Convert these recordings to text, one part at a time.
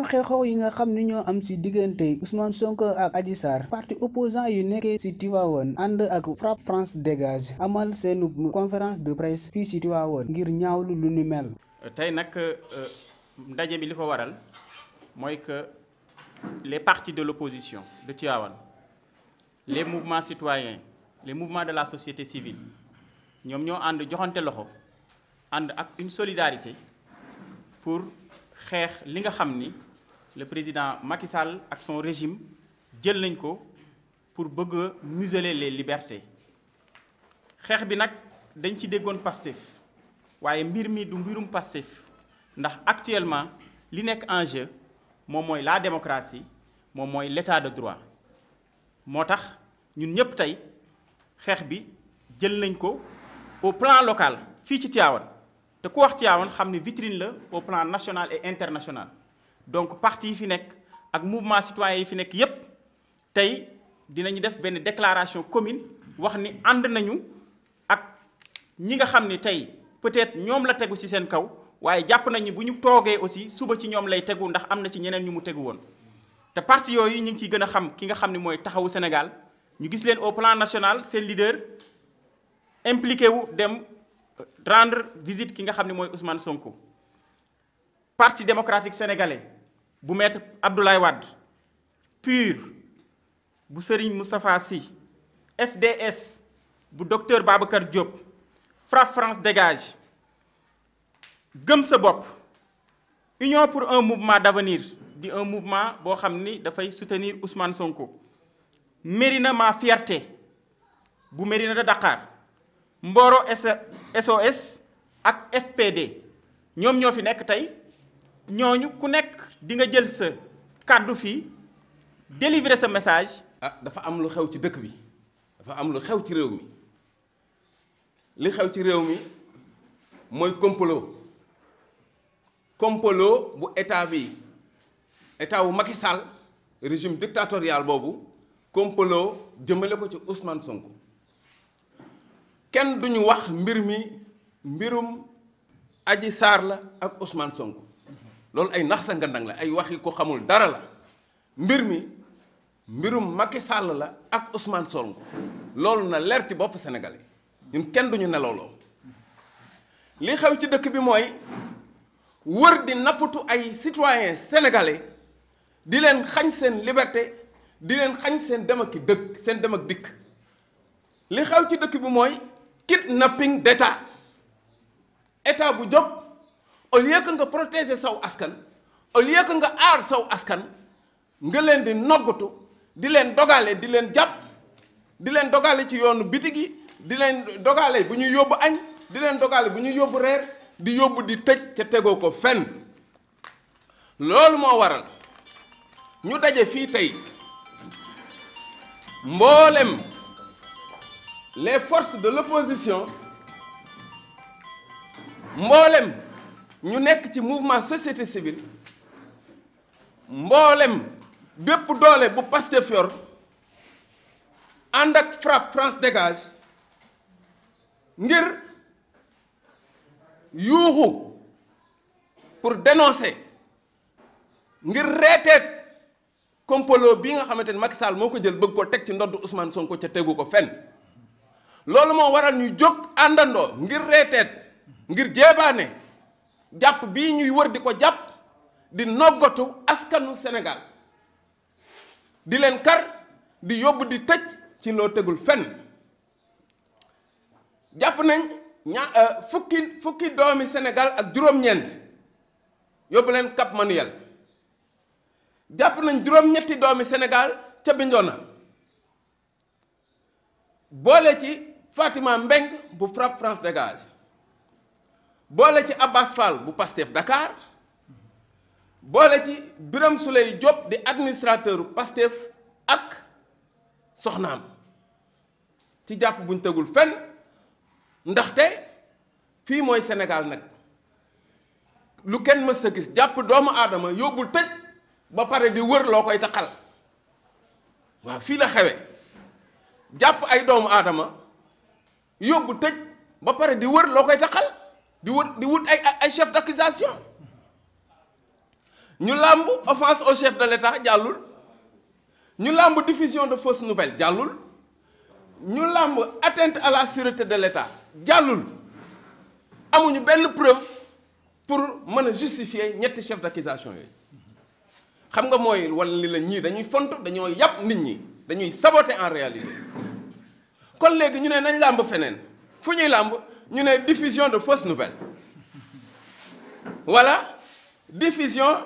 xeexoo yi nga xam ni ñoo am ci diggante Ousmane Sonko ak Adji Sarr parti opposant yu nekkee ci Tivaouane ànd ak FRAPP France Dégage amal seen conférence de presse fii ci Tivaouane ngir ñaawlu lu ni mel. tey nag ndaje bi li ko waral mooy que les partis de l'opposition de Tivaouane les mouvements citoyens les mouvements de la société civile ñoom ñoo ànd joxante loxo ànd ak une solidarité pour xeex li nga xam ni le président Macky Sall ak son régime jël nañ ko pour bëgg a museler les libertés xeex bi nag dañ ci déggoon Pastef waaye mbir mi du mbirum Pastef ndax actuellement li nekk en jeu moom mooy la démocratie moom mooy l'état de droit moo tax ñun ñëpp tey xeex bi jël nañ ko au plan local fii ci Tivaouane te ku wax Tivaouane xam ne vitrine la au plan national et international donc parti yi fi nekk ak mouvement citoyen yi fi nekk yépp tey dinañu def benn déclaration commune wax ni ànd nañu ak ñi nga xam ni tey peut-être ñoom la tegu ci seen kaw waaye jàpp nañu bu ñu toogee aussi suba ci ñoom lay tegu ndax am na ci ñeneen ñu mu tegu woon te parti yooyu ñu ngi ciy gën a xam ki nga xam ne mooy taxawu Sénégal ñu gis leen au plan national seen leader impliqué wu dem rendre visite ki nga xam ne mooy Ousmane Sonko parti démocratique sénégalais bu maître Abdoulaye Wade PUR bu Serigne Moustapha Sy FDS bu docteur Babacar Diop FRAPP France Dégage gëm sa bopp Union pour un mouvement d'avenir di un mouvement boo xam ni dafay soutenir Ousmane Sonko Mérina ma fierté bu Mérina de Dakar Mboro SOS ak FPD ñoom ñoo fi nekk tey ñooñu ku nekk di nga jël sa kàddu fii délivrer sa message. dafa am lu xew ci dëkk bi dafa am lu xew ci réew mi li xew ci réew mi mooy complot bu état bi état wu Macky Sall régime dictatorial boobu complot jëmale ko ci Ousmane Sonko kenn duñu wax mbir mi mbirum Adji Sarr la ak Ousmane Sonko loolu ay nax sa ngandang la ay waxi ko xamul dara la mbir mi mbirum Macky Sall la ak Ousmane Sonko loolu na leer ci bopp Sénégalais ñun kenn duñu nelawloo li xew ci dëkk bi mooy wër di nappatu ay citoyens sénégalais di leen xañ seen liberté di leen xañ seen dem ak dëkk seen dem ak dikk li xew ci dëkk bi mooy kidnapping d'état état bu jóg au lieu que nga protéger saw askan au lieu que nga aar saw askan nga leen di noggatu di leen dogale di leen jàpp di leen dogale ci yoonu bitig yi di leen dogale bu ñuy yóbbu añ di leen dogale bu ñuy yóbbu reer di yóbbu di tëj ca tegoo ko fenn loolu moo waral ñu daje fii tey mboolem les forces de l'opposition mboolem ñu nekk ci mouvement société civile mboolem bépp doole bu Pastef yor ànd ak FRAPP France Dégage ngir yuuxu pour dénoncer ngir reeteet complot bii nga xamante ni Macky Sall moo ko jël bëgg ko teg ci ndodd Ousmane Sonko ca tegu ko fenn loolu moo waral ñu jóg àndandoo ngir reeteet ngir jéebaane jàpp bii ñuy wër di ko jàpp di noggatu askanu Sénégal di leen kar di yóbbu di tëj ci loo tegul fenn jàpp nañ fukki doomi Sénégal ak juróom-ñeent yóbbu leen Cap Manuel jàpp nañ juróom-ñetti doomi Sénégal ca Bignona boole ci Fatima Mbeng bu FRAPP France Dégage boole ci Abbas Fall bu Pastef Dakar boole ci Birame Souleye Diop di administrateur Pastef ak soxnaam ci jàpp buñ tegul fenn ndaxte fii mooy Sénégal nag lu kenn mës a gis jàpp doomu aadama yóbbul tëj ba pare di wër loo koy taxal waaw fii la xewe jàpp ay doomu aadama yóbbu tëj ba pare di wër loo koy taxal di wut ay chef d'accusation ñu làmb offense au chef de l'État jàllul ñu làmb diffusion de fausses nouvelles jàllul ñu làmb atteinte à la sûreté de l'État jàllul amuñu benn preuve pour mën a justifier ñetti chef d'accusation yooyu xam nga mooy wala li la ñii dañuy font dañoo yàpp nit ñi dañuy saboter en réalité kon léegi ñu ne nañ làmb feneen fu ñuy làmb ñu ne diffusion de fausses nouvelles voilà diffusion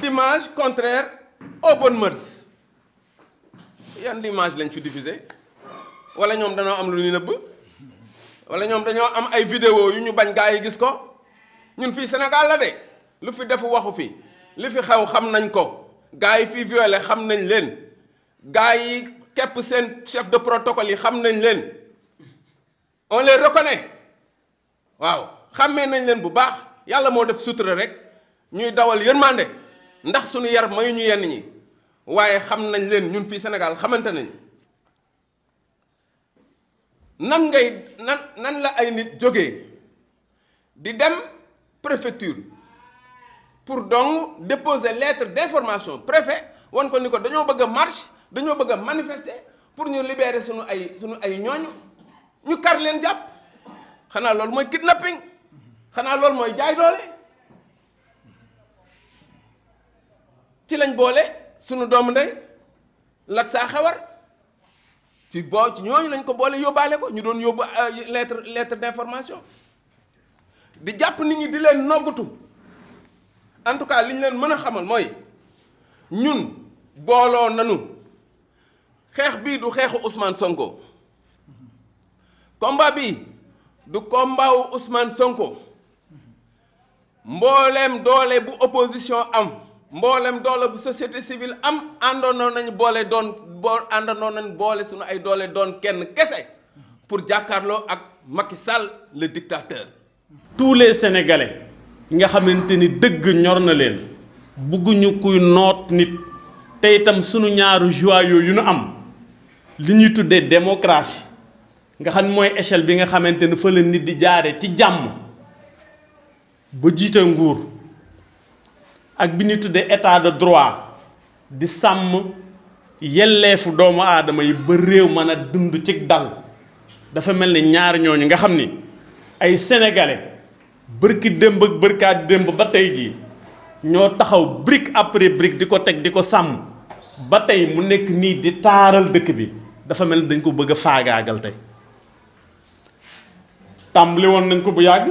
d'images contraires aux bonnes mœurs yan image lañ fi diffusé wala ñoom dañoo am lu ñu nëbb wala ñoom dañoo am ay vidéo yu ñu bañ gaa yi gis ko ñun fii Sénégal la de lu fi defu waxu fi li fi xew xam nañ ko gaa yi fii violé xam nañ leen gaa yi képp seen chef de protocole yi xam nañ leen on les reconnaît waaw xàmmee nañ leen bu baax yàlla moo def sutura rek ñuy dawal yërmande ndax suñu yar mayu ñu yenn ñi waaye xam nañ leen ñun fii Sénégal xamante nañ nan la ay nit jógee di dem préfecture pour donc déposer lettre d'information préfet wan ko ni ko dañoo bëgg a marche dañoo bëgg a manifester pour ñu libérer suñu ay ñooñu ñu kar leen jàpp xanaa loolu mooy kidnapping xanaa loolu mooy jaay doole ci lañ boole suñu doomu ndey Lat Saa Xewar ci ñooñu lañ ko boole yóbbaale ko ñu doon yóbbu lettre d'information di jàpp nit ñi di leen noggatu en tout cas li ñu leen mën a xamal mooy ñun booloo nanu xeex bii du xeexu Ousmane Sonko combat bii du combat wu Ousmane Sonko mbooleem doole bu opposition am mboolem doole bu société civile am àndoon nañu boole suñu ay doole doon kenn kese pour jàkkaarloo ak Macky Sall le dictateur. tous les Sénégalais yi nga xamante ni dëgg ñor na leen bugguñu kuy noot nit te itam sunu ñaaru joie yooyu nu am li ñuy tuddee démocratie nga xam mooy échelle bi nga xamante ni fa la nit di jaare ci jàmm ba jiite nguur ak bi ñuy tuddee état de droit di sàmm yelleefu doomu aadama yi ba réew mën a dund ci dal dafa mel ni ñaar ñooñu nga xam ni ay sénégalais bërki démb ak bërkaat démb ba tey jii ñoo taxaw brique après brique di ko teg di ko sàmm ba tey mu nekk nii di taaral dëkk bi dafa mel ni dañ ko bëgg a faagaagal tey tàmbali woon nañ ko bu yàgg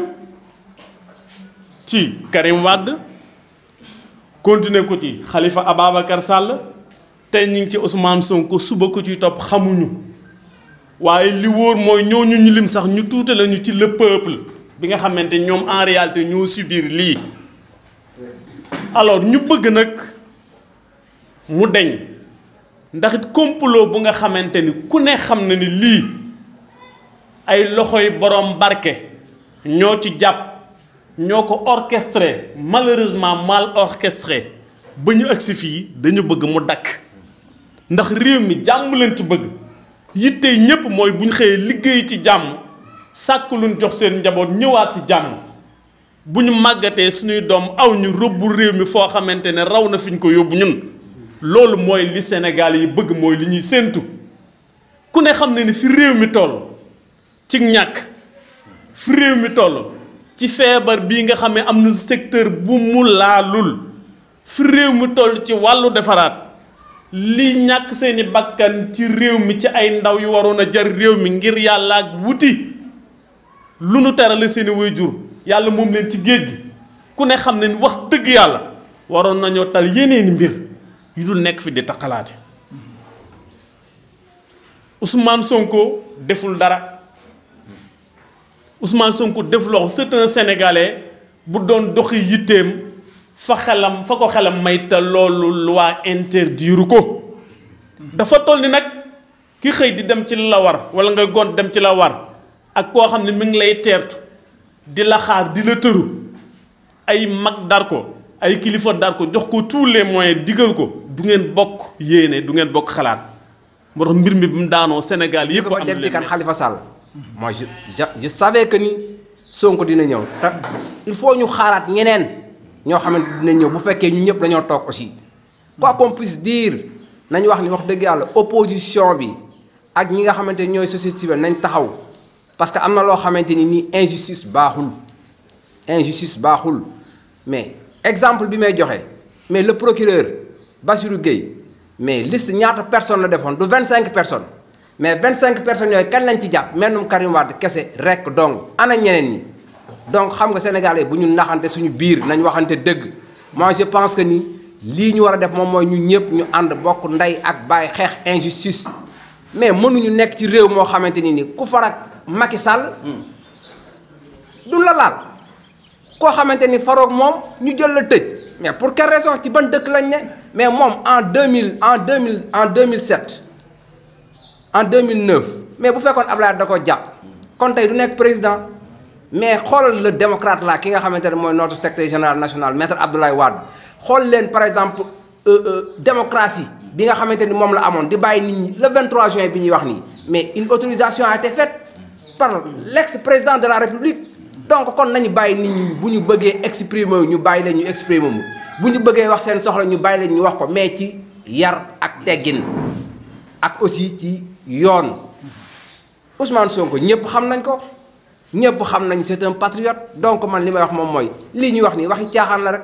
ci Karim Wade continuer ko ci Khalifa Ababacar Sall tey ñu ngi ci Ousmane Sonko suba ko ci topp xamuñu waaye li wóor mooy ñooñu ñu lim sax ñu tuute lañu ci le peuple bi nga xamante ñoom en réalité ñoo subir lii alors ñu bëgg nag mu deñ ndax it complot bu nga xamante ni ku ne xam na ni lii ay loxoy borom barke ñoo ci jàpp ñoo ko orchestré malheureusement mal orchestré ba ñu agsi fii dañu bëgg mu dakk ndax réew mi jàmm leen ci bëgg yittey ñépp mooy bu ñu xëyee liggéey ci jàmm sàkk luñ jox seen njaboot ñëwaat ci jàmm bu ñu màggatee suñuy doom aw ñu rëbbu réew mi foo xamante ne raw na fi ñu ko yóbbu ñun loolu mooy li Sénégal yi bëgg mooy li ñuy séentu ku ne xam ne ni fi réew mi toll ci ñàkk fi réew mi toll ci feebar bii nga xam ne am na secteur bu mu laalul fi réew mi toll ci wàllu defaraat li ñàkk seeni bakkan ci réew mi ci ay ndaw yu waroon a jar réew mi ngir yàlla ak wuti lu nu terale seeni waajur yàlla moom leen ci géej gi ku ne xam ne ni wax dëgg yàlla waroon nañoo tal yeneeni mbir yu dul nekk fi di taxalaate Ousmane Sonko deful dara Ousmane Sonko defuloo c'est un Sénégalais bu doon doxi yitteem fa ko xelam may te loolu loi interdire ko dafa toll ni nag ki xëy di dem ci la war wala nga gont dem ci la war ak koo xam ne mi ngi lay teertu di la xaar di la tëru ay mag dar ko ay kilifa dar ko jox ko tous les moyens digal ko du ngeen bokk yéene du ngeen bokk xalaat moo tax mbir mi bi mu daanoo Sénégal yëpp am dem ci kan Khalifa Sall moi je savais que ni Sonko dina ñëw il faut ñu xaaraat ñeneen ñoo xamante dinañ ñëw bu fekkee ñu ñëpp dañoo toog aussi quoi qu'on puisse dire nañu wax ni wax dëgg yàlla opposition bi ak ñi nga xamante ni ñooy société civile nañ taxaw parce que am na loo xamante ni nii injustice baaxul mais exemple bi may joxe mais le procureur Bassirou Gueye mais liste ñaata personne la defoon du 25 personnes mais 25 personnes yooyu kan lañ ci jàpp mennum Karim Wade kese rek donc ana ñeneen ñi donc xam nga sénégalais bu ñu naxante suñu biir nañ waxante dëgg moi je pense que ni lii ñu war a def moom mooy ñu ñëpp ñu ànd bokk ndey ak bàyyi xeex injustice mais mënuñu nekk ci réew moo xamante ni ku farak Macky Sall duñ la laal koo xamante ni faroog moom ñu jël la tëj mais pour quelle raison ci ban dëkk lañ ne mais moom en 2007 en 2009 mais bu fekkoon Abdoulaye da ko jàpp kon tey du nekk président mais xoolal le démocrate là ki nga xamante ne mooy notre secrétaire général national maître Abdoulaye Wade xool leen par exemple démocratie bi nga xamante ni moom la amoon di bàyyi nit ñi le 23 juin bi ñuy wax nii mais une autorisation a été faite par l'ex-président de la République donc kon nañu bàyyi nit ñi bu ñu bëggee exprimer ñu bàyyi leen ñu exprimer mu bu ñu bëggee wax seen soxla ñu bàyyi leen ñu wax ko mais ci yar ak teggin ak aussi ci yoon Ousmane Sonko ñëpp xam nañ ko ñëpp xam nañ c'est un patriote donc man li may wax moom mooy lii ñuy wax nii waxi caaxaan la rek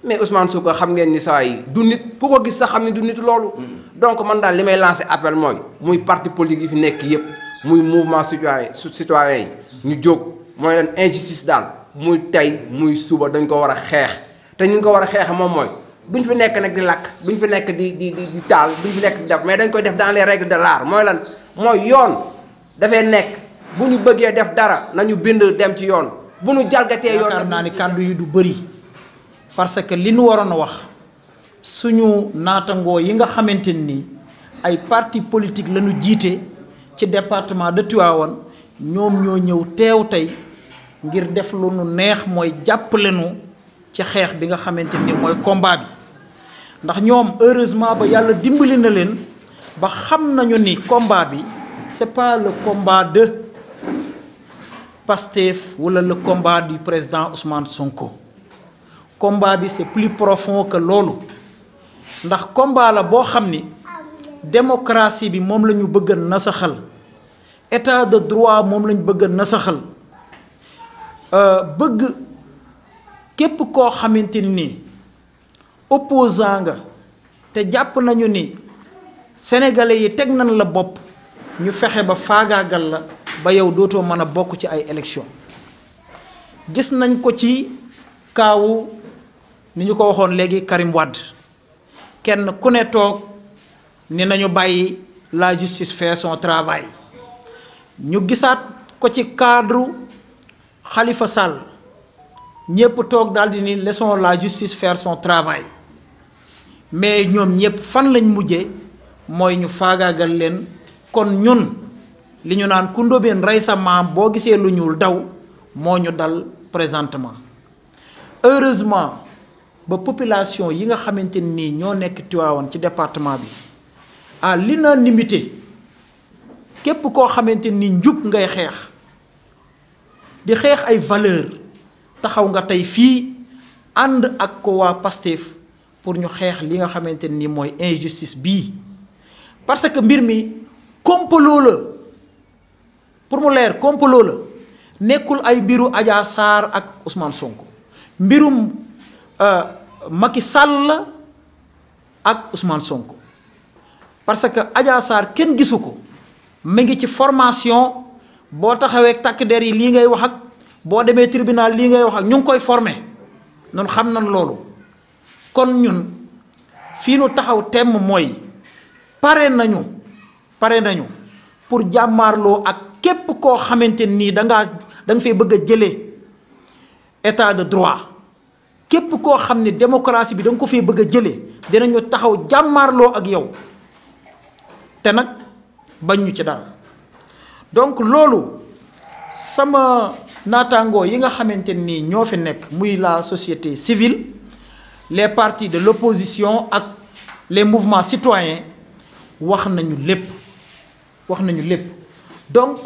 mais Ousmane Sonko xam ngeen ni saa yi du nit ku ko gis sax xam ni du nit loolu. donc man daal li may lancer appel mooy muy parti politique yi fi nekk yëpp muy mouvement citoyen yi ñu jóg mooy leen injustice daal muy tey muy suba dañ ko war a xeex te ñu ko war a xeex moom mooy buñ fi nekk nag di lakk buñ fi nekk di taal buñ fi nekk di def mais dañ koy def dans les règles de l'art mooy lan mooy yoon dafay nekk bu ñu bëggee def dara nañu bind dem ci yoon bu ñu jalgatee yoon. yaakaar naa ni kàddu yi du bëri parce que li ñu waroon a wax suñu naatangoo yi nga xamante ni ay parti politique la ñu jiite ci département de Tivaouane ñoom ñoo ñëw teew tey ngir def lu nu neex mooy jàppale nu ci xeex bi nga xamante ni mooy combat bi ndax ñoom heureusement ba yàlla dimbali na leen ba xam nañu ni combat bi c'est pas le combat de Pastef wala le combat du président Ousmane Sonko combat bi c'est plus profond que loolu ndax combat la boo xam ni démocratie bi moom la ñu bëgg a nasaxal état de droit moom la ñu bëgg a nasaxal bëgg képp koo xamante ni opposant nga te jàpp nañu ni sénégalais yi teg nañ la bopp ñu fexe ba faagaagal la ba yow dootoo mën a bokk ci ay élection gis nañ ko ci kaawu ni ñu ko waxoon léegi Karim Wade kenn ku ne toog ni nañu bàyyi la justice faire son travail ñu gisaat ko ci cadre Khalifa Sall ñëpp toog daal di ni laissons la justice faire son travail mais ñoom ñëpp fan lañ mujjee mooy ñu faagaagal leen kon ñun li ñu naan ku ndóobeen rey sa maam boo gisee lu ñuul daw moo ñu dal présentement heureusement ba population yi nga xamante nii ñoo nekk Tivaouane ci département bi à l'unanimité képp koo xamante ni njub ngay xeex di xeex ay valeur taxaw nga tey fii ànd ak ko waa Pastef pour ñu xeex li nga xamante ni mooy injustice bii parce que mbir mi complot la pour mu leer complot la nekkul ay mbiru Adja Sarr ak Ousmane Sonko mbirum Macky Sall la ak Ousmane Sonko parce que Adja Sarr kenn gisu ko mu ngi ci formation boo taxawee takk der yi lii ngay wax ak boo demee tribunal lii ngay wax ak ñu ngi koy former noonu xam nañ loolu kon ñun fii nu taxaw temm mooy pare nañu pour jàmmaarloo ak képp koo xamante nii da nga fay bëgg a jëlee état de droit képp koo xam ne démocratie bi da nga ko fay bëgg a jëlee dinañu taxaw jàmmaarloo ak yow te nag bañ ñu ci dara donc loolu sama naataangoo yi nga xamante nii ñoo fi nekk muy la société civile les partis de l'opposition ak les mouvements citoyens wax nañu lépp donc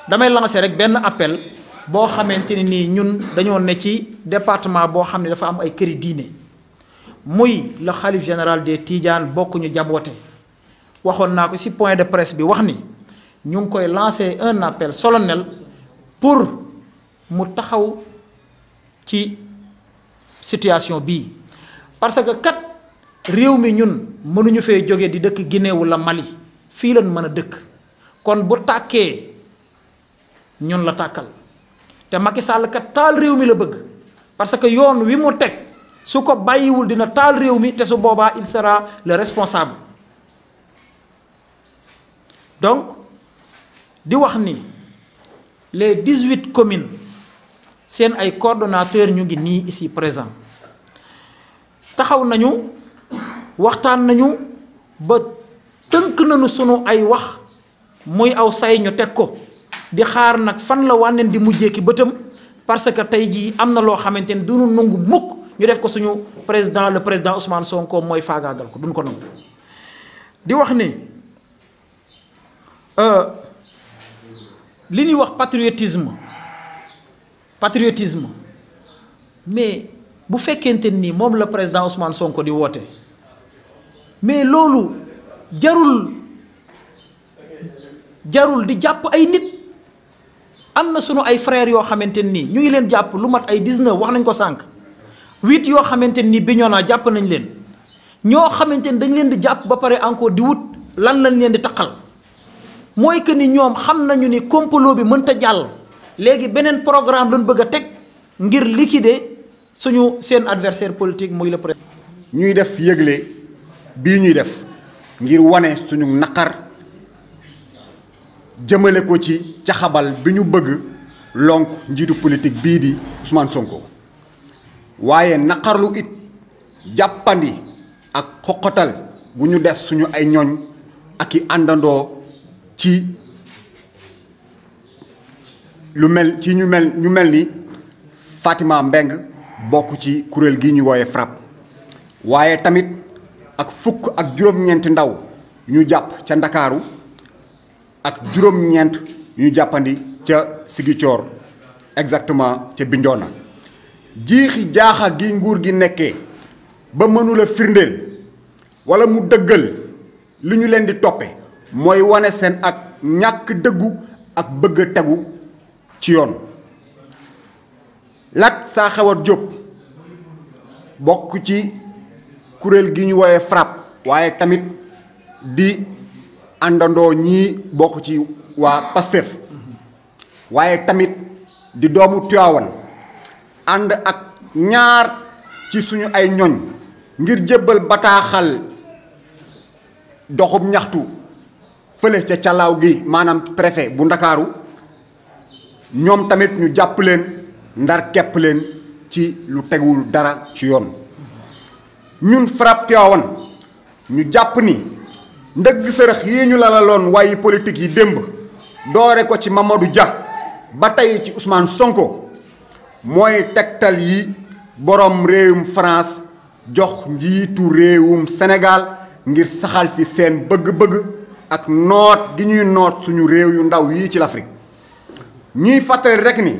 damay lancer rek benn appel boo xamante ne nii ñun dañoo ne ci département boo xam ne dafa am ay këri diine muy le xalif général des Tidianes bokkuñu jaboote waxoon naa ko ci point de presse bi wax ni ñu ngi koy lancer un appel solennel pour mu taxaw ci situation bii parce que kat réew mi ñun mënuñu fee jóge di dëkk Guinée wala Mali fii lañ mën a dëkk kon bu tàkkee ñun la tàkkal te Macky Sall kat taal réew mi la bëgg parce que yoon wi mu teg su ko bàyyiwul dina taal réew mi te su boobaa il sera le responsable donc di wax ni les 18 communes seen ay coordonnateurs ñu ngi nii ici présent taxaw nañu waxtaan nañu ba tënk nañu sunu ay wax muy aw say ñu teg ko di xaar nag fan la wànneen di mujjee ki bëtam parce que tey jii am na loo xamante ni duñu nangu mukk ñu def ko suñu président le président Ousmane Sonko mooy faagaagal ko duñ ko nangu di wax ni li ñuy wax patriotisme mais bu fekkente ni moom la président Ousmane Sonko di woote mais loolu jarul di jàpp ay nit am na sunu ay frères yoo xamante nii ñu ngi leen jàpp lu mat ay 19 wax nañ ko sànq 8 yoo xamante ni Bignona jàpp nañ leen ñoo xamante ni dañ leen di jàpp ba pare encore di wut lan lañ leen di taqal mooy que ni ñoom xam nañu ni complot bi mënta jàll léegi beneen programme lañ bëgg a teg ngir liquider seen adversaire politique muy le président. ñuy def yëgle bii ñuy def ngir wane suñu naqar jëmale ko ci caxabal bi ñu bëgg lonk njiitu politique bii di Ousmane Sonko waaye naqarlu it jàppandi ak xoqatal bu ñu def suñu ay ñooñ ak i àndandoo ci ñu mel ni Fatima Mbeng bokk ci kuréel gi ñu wooye FRAPP waaye tamit ak fukk ak juróom-ñeenti ndaw ñu jàpp ca Ndakaaru ak juróom-ñeent ñu jàppandi ca Ziguinchor exactement ca Bignona jiixi jaaxa gi nguur gi nekkee ba mënula firndeel wala mu dëggal li ñu leen di toppe mooy wane seen ak ñàkk dëggu ak bëgg a tegu ci yoon Lat Saxewat Diop bokk ci kuréel gi ñu wooye FRAPP waaye tamit di àndandoo ñii bokk ci waa Pastef waaye tamit di doomu Tivaouane ànd ak ñaar ci suñu ay ñoñ ngir jébbal bataaxal doxub ñaxtu fële ca calaaw gi maanaam préfet bu Ndakaaru ñoom tamit ñu jàpp leen ndar kepp leen ci lu tegul dara ci yoon ñun FRAPP Tivaouane ñu jàpp ni ndëgg sërëx yi ñu lalaloon waaye politique yi démb doore ko ci Mamadou Dia ba tey ci Ousmane Sonko mooy tegtal yi borom réewum France jox njiitu réewum Sénégal ngir saxal fi seen bëgg-bëgg ak noot gi ñuy noot suñu réew yu ndaw yii ci l'Afrique ñuy fàttali rekk ni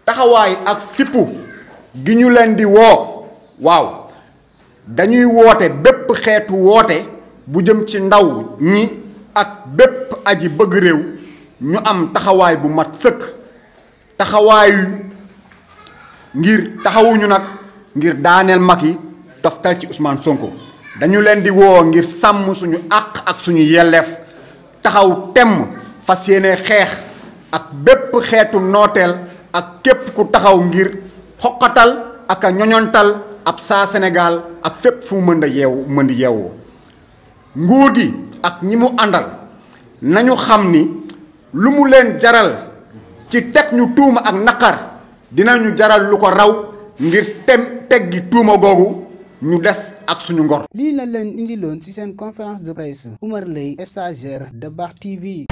taxawaay ak fippu gi ñu leen di woo waaw dañuy woote bépp xeetu woote bu jëm ci ndaw ñi ak bépp aji bëgg réew ñu am taxawaay bu mat sëkk taxawaayu ngir taxawuñu nag ngir daaneel Macky toftal ci Ousmane Sonko dañu leen di woo ngir sàmm suñu àq ak suñu yelleef taxaw temm fas yéene xeex ak bépp xeetu nooteel ak képp ku taxaw ngir xoqatal ak a ñoñontal ab saa Sénégal ak fépp fu mën di yeewoo nguur gi ak ñi mu àndal nañu xam ni lu mu leen jaral ci teg ñu tuuma ak naqar dinañu jaral lu ko raw ngir teggi tuuma googu ñu des ak suñu ngor. lii la leen indiloon ci seen conférence de presse Oumar Leye stagiaire de Bar TV.